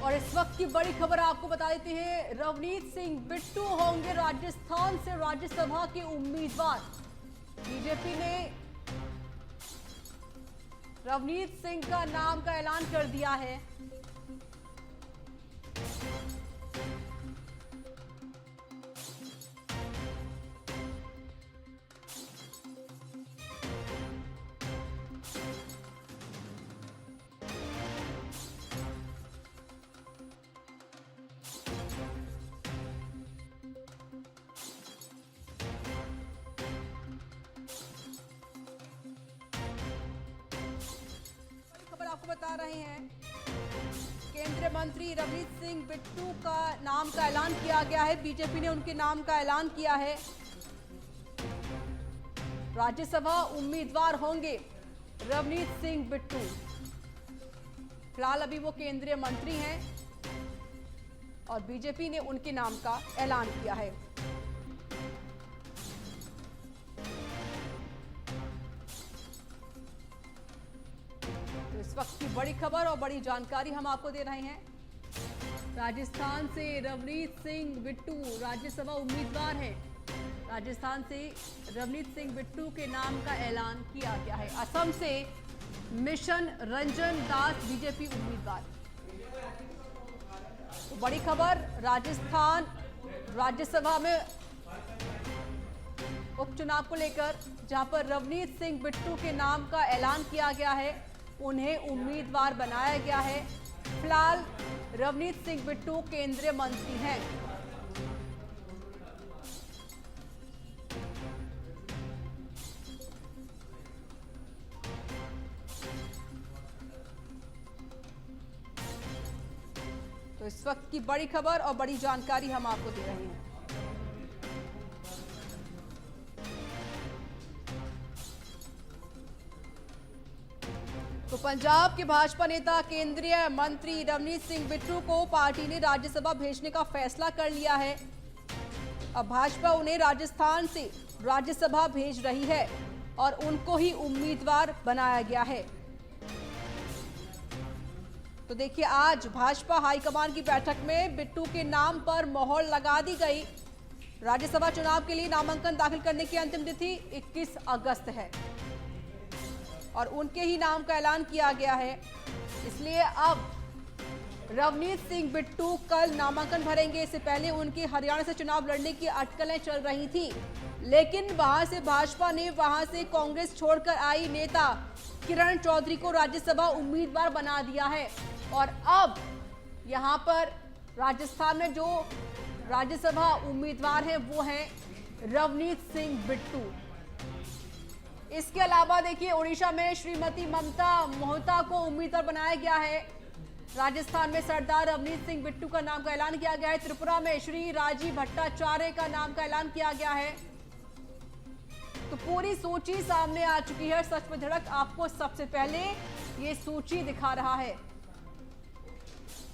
और इस वक्त की बड़ी खबर आपको बता देते हैं, रवनीत सिंह बिट्टू होंगे राजस्थान से राज्यसभा के उम्मीदवार। बीजेपी ने रवनीत सिंह का नाम का ऐलान कर दिया है। आपको बता रहे हैं, केंद्रीय मंत्री रवनीत सिंह बिट्टू का नाम का ऐलान किया गया है। बीजेपी ने उनके नाम का ऐलान किया है। राज्यसभा उम्मीदवार होंगे रवनीत सिंह बिट्टू। फिलहाल अभी वो केंद्रीय मंत्री हैं और बीजेपी ने उनके नाम का ऐलान किया है। इस वक्त की बड़ी खबर और बड़ी जानकारी हम आपको दे रहे हैं। राजस्थान से रवनीत सिंह बिट्टू राज्यसभा उम्मीदवार हैं। राजस्थान से रवनीत सिंह बिट्टू के नाम का ऐलान किया गया है। असम से मिशन रंजन दास बीजेपी उम्मीदवार। तो बड़ी खबर, राजस्थान राज्यसभा में उपचुनाव को लेकर जहां पर रवनीत सिंह बिट्टू के नाम का ऐलान किया गया है, उन्हें उम्मीदवार बनाया गया है। फिलहाल रवनीत सिंह बिट्टू केंद्रीय मंत्री हैं। तो इस वक्त की बड़ी खबर और बड़ी जानकारी हम आपको दे रहे हैं। तो पंजाब के भाजपा नेता केंद्रीय मंत्री रवनीत सिंह बिट्टू को पार्टी ने राज्यसभा भेजने का फैसला कर लिया है। अब भाजपा उन्हें राजस्थान से राज्यसभा भेज रही है और उनको ही उम्मीदवार बनाया गया है। तो देखिए, आज भाजपा हाईकमान की बैठक में बिट्टू के नाम पर मोहर लगा दी गई। राज्यसभा चुनाव के लिए नामांकन दाखिल करने की अंतिम तिथि 21 अगस्त है और उनके ही नाम का ऐलान किया गया है। इसलिए अब रवनीत सिंह बिट्टू कल नामांकन भरेंगे। इससे पहले उनकी हरियाणा से चुनाव लड़ने की अटकलें चल रही थी, लेकिन वहां से भाजपा ने वहां से कांग्रेस छोड़कर आई नेता किरण चौधरी को राज्यसभा उम्मीदवार बना दिया है। और अब यहां पर राजस्थान में जो राज्यसभा उम्मीदवार हैं वो हैं रवनीत सिंह बिट्टू। इसके अलावा देखिए, उड़ीसा में श्रीमती ममता मोहता को उम्मीदवार बनाया गया है। राजस्थान में सरदार रवनीत सिंह बिट्टू का नाम का ऐलान किया गया है। त्रिपुरा में श्री राजीव भट्टाचार्य का नाम का ऐलान किया गया है। तो पूरी सूची सामने आ चुकी है। सच में धड़क आपको सबसे पहले ये सूची दिखा रहा है।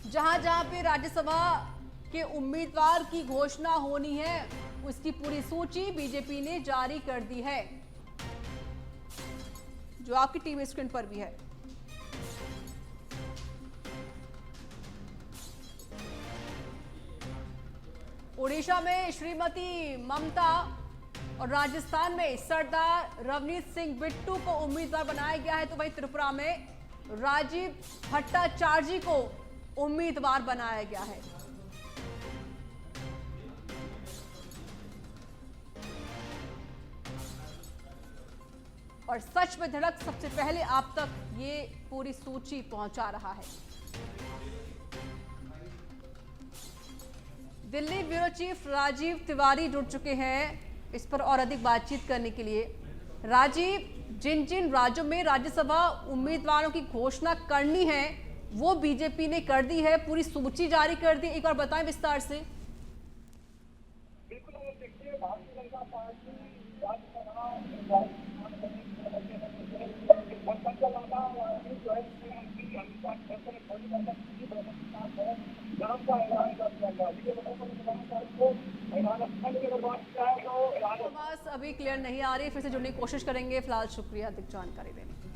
जहां जहां पे राज्यसभा के उम्मीदवार की घोषणा होनी है, उसकी पूरी सूची बीजेपी ने जारी कर दी है, जो आपकी टीवी स्क्रीन पर भी है। उड़ीसा में श्रीमती ममता और राजस्थान में सरदार रवनीत सिंह बिट्टू को उम्मीदवार बनाया गया है। तो वहीं त्रिपुरा में राजीव भट्टाचार्य को उम्मीदवार बनाया गया है। और सच में धड़क सबसे पहले आप तक ये पूरी सूची पहुंचा रहा है। दिल्ली ब्यूरो चीफ राजीव तिवारी जुड़ चुके हैं इस पर और अधिक बातचीत करने के लिए। राजीव, जिन जिन राज्यों में राज्यसभा उम्मीदवारों की घोषणा करनी है वो बीजेपी ने कर दी है, पूरी सूची जारी कर दी, एक बार बताएं विस्तार से। बिल्कुल, देखिए, भारतीय जनता पार्टी आवाज अभी क्लियर नहीं आ रही, फिर से जुड़ने की कोशिश करेंगे। फिलहाल शुक्रिया अधिक जानकारी देने के लिए।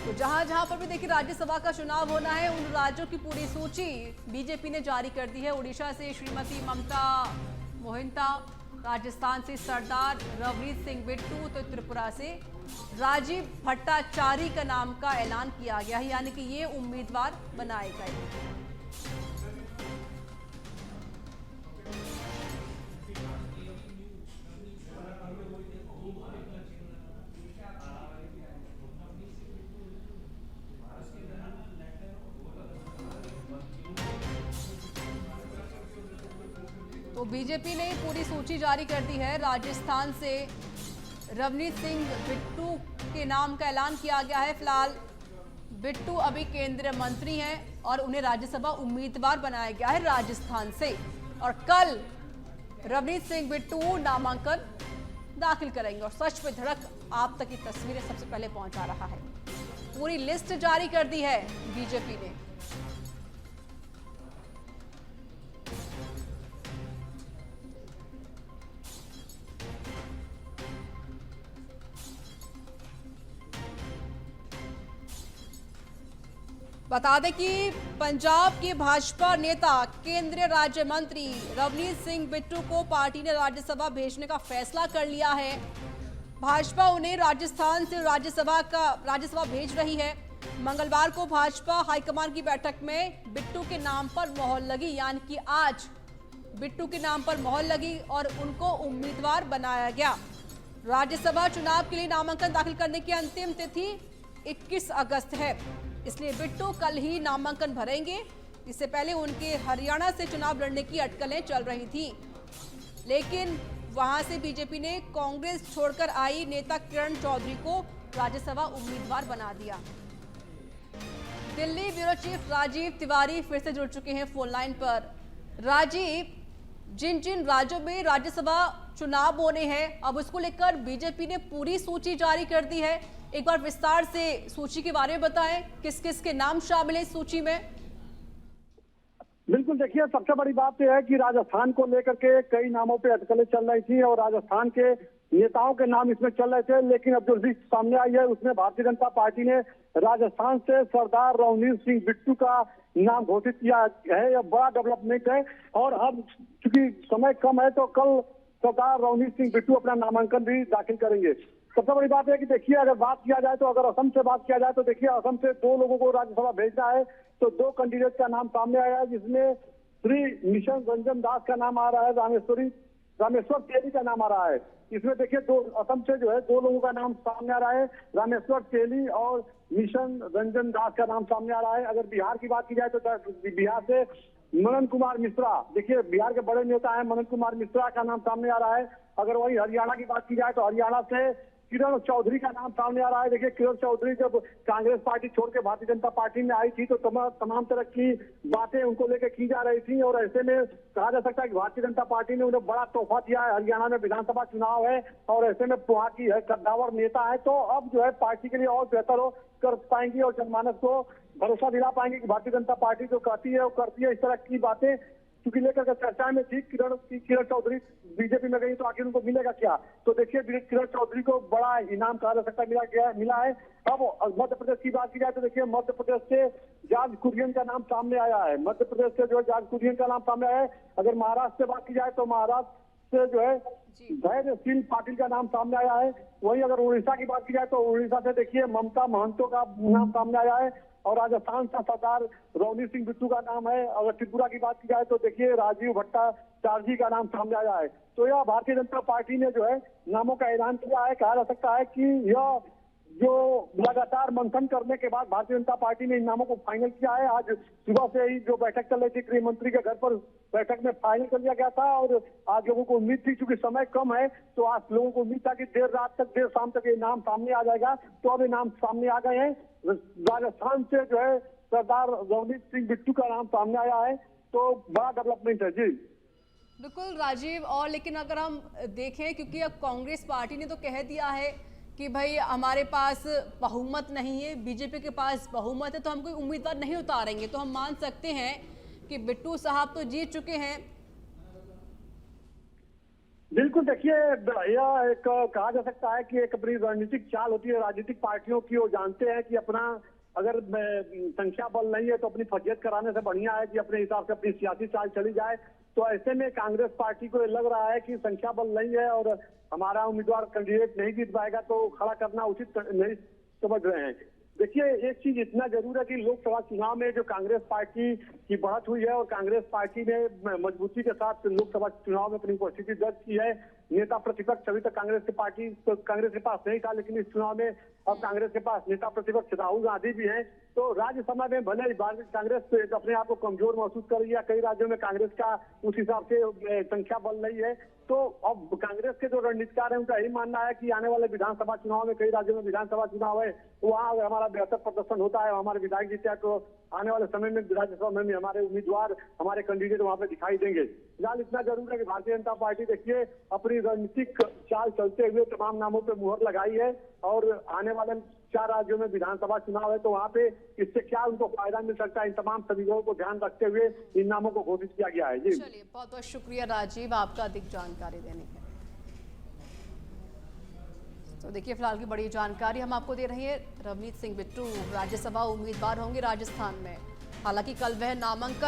तो जहां जहां पर भी देखिए राज्यसभा का चुनाव होना है, उन राज्यों की पूरी सूची बीजेपी ने जारी कर दी है। उड़ीसा से श्रीमती ममता मोहिंता, राजस्थान से सरदार रवनीत सिंह बिट्टू, तो त्रिपुरा से राजीव भट्टाचार्य का नाम का ऐलान किया गया है, यानी कि ये उम्मीदवार बनाए गए। तो बीजेपी ने पूरी सूची जारी कर दी है। राजस्थान से रवनीत सिंह बिट्टू के नाम का ऐलान किया गया है। फिलहाल बिट्टू अभी केंद्रीय मंत्री हैं और उन्हें राज्यसभा उम्मीदवार बनाया गया है राजस्थान से। और कल रवनीत सिंह बिट्टू नामांकन दाखिल करेंगे और सच पे धड़क आप तक की तस्वीरें सबसे पहले पहुंचा रहा है। पूरी लिस्ट जारी कर दी है बीजेपी ने। बता दें कि पंजाब के भाजपा नेता केंद्रीय राज्य मंत्री रवनीत सिंह बिट्टू को पार्टी ने राज्यसभा भेजने का फैसला कर लिया है। भाजपा उन्हें राजस्थान से राज्यसभा भेज रही है। मंगलवार को भाजपा हाईकमान की बैठक में बिट्टू के नाम पर मोहर लगी, यानी कि आज बिट्टू के नाम पर मोहर लगी और उनको उम्मीदवार बनाया गया। राज्यसभा चुनाव के लिए नामांकन दाखिल करने की अंतिम तिथि 21 अगस्त है, इसलिए बिट्टू कल ही नामांकन भरेंगे। इससे पहले उनके हरियाणा से चुनाव लड़ने की अटकलें चल रही थी, लेकिन वहां से बीजेपी ने कांग्रेस छोड़कर आई नेता किरण चौधरी को राज्यसभा उम्मीदवार बना दिया। दिल्ली ब्यूरो चीफ राजीव तिवारी फिर से जुड़ चुके हैं फोन लाइन पर। राजीव, जिन जिन राज्यों में राज्यसभा चुनाव होने हैं, अब उसको लेकर बीजेपी ने पूरी सूची जारी कर दी है। एक बार विस्तार से सूची के बारे में बताएं, किस किस के नाम शामिल है इस सूची में? बिल्कुल, देखिए सबसे बड़ी बात यह है कि राजस्थान को लेकर के कई नामों पे अटकलें चल रही थी और राजस्थान के नेताओं के नाम इसमें चल रहे थे, लेकिन अब जो लिस्ट सामने आई है उसमें भारतीय जनता पार्टी ने राजस्थान से सरदार रवनीत सिंह बिट्टू का नाम घोषित किया है। यह बड़ा डेवलपमेंट है और अब चूंकि समय कम है तो कल सरदार रवनीत सिंह बिट्टू अपना नामांकन भी दाखिल करेंगे। सबसे बड़ी बात है कि देखिए अगर बात किया जाए तो अगर असम से बात किया जाए तो देखिए असम से 2 लोगों को राज्यसभा भेजना है, तो 2 कैंडिडेट का नाम सामने आया है, जिसमें श्री मिशन रंजन दास का नाम आ रहा है, रामेश्वर तेली का नाम आ रहा है। इसमें देखिए असम से जो है 2 लोगों का नाम सामने आ रहा है, रामेश्वर तेली और मिशन रंजन दास का नाम सामने आ रहा है। अगर बिहार की बात की जाए तो बिहार से मनन कुमार मिश्रा, देखिए बिहार के बड़े नेता हैं, मनन कुमार मिश्रा का नाम सामने आ रहा है। अगर वही हरियाणा की बात की जाए तो हरियाणा से किरण चौधरी का नाम सामने आ रहा है। देखिए किरण चौधरी जब कांग्रेस पार्टी छोड़ के भारतीय जनता पार्टी में आई थी तो तमाम तरह की बातें उनको लेकर की जा रही थी और ऐसे में कहा जा सकता है कि भारतीय जनता पार्टी ने उन्हें बड़ा तोहफा दिया है। हरियाणा में विधानसभा चुनाव है और ऐसे में वहाँ की है कद्दावर नेता है, तो अब जो है पार्टी के लिए और बेहतर हो कर पाएंगी और जनमानस को भरोसा दिला पाएंगे कि भारतीय जनता पार्टी जो कहती है वो करती है। इस तरह की बातें चूंकि लेकर चर्चा में थी। किरण चौधरी बीजेपी में गई तो आखिर उनको मिलेगा क्या? तो देखिए किरण चौधरी को बड़ा इनाम कहा जा सकता है मिला है। अब मध्य प्रदेश की बात की जाए तो देखिए मध्य प्रदेश से जॉर्ज कुरियन का नाम सामने आया है। मध्य प्रदेश से जो है जॉर्ज कुरियन का नाम सामने आया है। अगर महाराष्ट्र से बात की जाए तो महाराष्ट्र से जो है धैर्यशील पाटिल का नाम सामने आया है। वहीं अगर उड़ीसा की बात की जाए तो उड़ीसा से देखिए ममता महंतो का नाम सामने आया है और राजस्थान से सरदार रवनीत सिंह बिट्टू का नाम है। अगर त्रिपुरा की बात की जाए तो देखिए राजीव भट्टाचार्य का नाम सामने आया है। तो यह भारतीय जनता पार्टी ने जो है नामों का ऐलान किया है। कहा जा सकता है कि यह जो लगातार मंथन करने के बाद भारतीय जनता पार्टी ने इन नामों को फाइनल किया है। आज सुबह से ही जो बैठक चल रही थी गृह मंत्री के घर पर बैठक में फाइनल कर लिया गया था और आज लोगों को उम्मीद थी, चूंकि समय कम है तो आज लोगों को उम्मीद था कि देर रात तक देर शाम तक ये नाम सामने आ जाएगा। तो अब ये नाम सामने आ गए हैं। राजस्थान से जो है सरदार रवनीत सिंह बिट्टू का नाम सामने आया है, तो बड़ा डेवलपमेंट है। जी बिल्कुल राजीव, और लेकिन अगर हम देखें क्योंकि अब कांग्रेस पार्टी ने तो कह दिया है कि भाई हमारे पास बहुमत नहीं है, बीजेपी के पास बहुमत है, तो हम कोई उम्मीदवार नहीं उतारेंगे, तो हम मान सकते हैं कि बिट्टू साहब तो जीत चुके हैं। बिल्कुल, देखिए यह एक कहा जा सकता है कि एक अपनी रणनीतिक चाल होती है राजनीतिक पार्टियों की। वो जानते हैं कि अपना अगर संख्या बल नहीं है तो अपनी फजीयत कराने से बढ़िया है कि अपने हिसाब से अपनी सियासी चाल चली जाए। तो ऐसे में कांग्रेस पार्टी को ये लग रहा है कि संख्या बल नहीं है और हमारा उम्मीदवार कैंडिडेट नहीं जीत पाएगा तो खड़ा करना उचित नहीं समझ रहे हैं। देखिए, एक चीज इतना जरूर है कि लोकसभा चुनाव में जो कांग्रेस पार्टी की बढ़त हुई है और कांग्रेस पार्टी ने मजबूती के साथ लोकसभा चुनाव में अपनी उपस्थिति दर्ज की है। नेता प्रतिपक्ष अभी तक कांग्रेस के पास नहीं था, लेकिन इस चुनाव में अब कांग्रेस के पास नेता प्रतिपक्ष राहुल गांधी भी हैं। तो राज्यसभा में भले ही कांग्रेस अपने आप को कमजोर महसूस कर रही है, कई राज्यों में कांग्रेस का उस हिसाब से संख्या बल नहीं है। तो अब कांग्रेस के जो रणनीतिकार हैं उनका यही मानना है कि आने वाले विधानसभा चुनाव में, कई राज्यों में विधानसभा चुनाव है, वहाँ अगर हमारा बेहतर प्रदर्शन होता है, हमारे विधायक जीते हैं, तो आने वाले समय में राज्यसभा में हमारे उम्मीदवार, हमारे कैंडिडेट वहाँ पे दिखाई देंगे। फिलहाल इतना जरूर है कि भारतीय जनता पार्टी देखिए अपनी रणनीतिक चाल चलते हुए तमाम नामों पर मुहर लगाई है और आने वाले 4 राज्यों में विधानसभा चुनाव है, तो वहाँ पे इससे क्या उनको फायदा मिल सकता है, इन तमाम समीकरणों को ध्यान रखते हुए इन नामों को घोषित किया गया है। जी चलिए, बहुत बहुत शुक्रिया राजीव आपका अधिक जानकारी देने के लिए। तो देखिए, फिलहाल की बड़ी जानकारी हम आपको दे रहे हैं। रवनीत सिंह बिट्टू राज्यसभा उम्मीदवार होंगे राजस्थान में। हालांकि कल वह नामांकन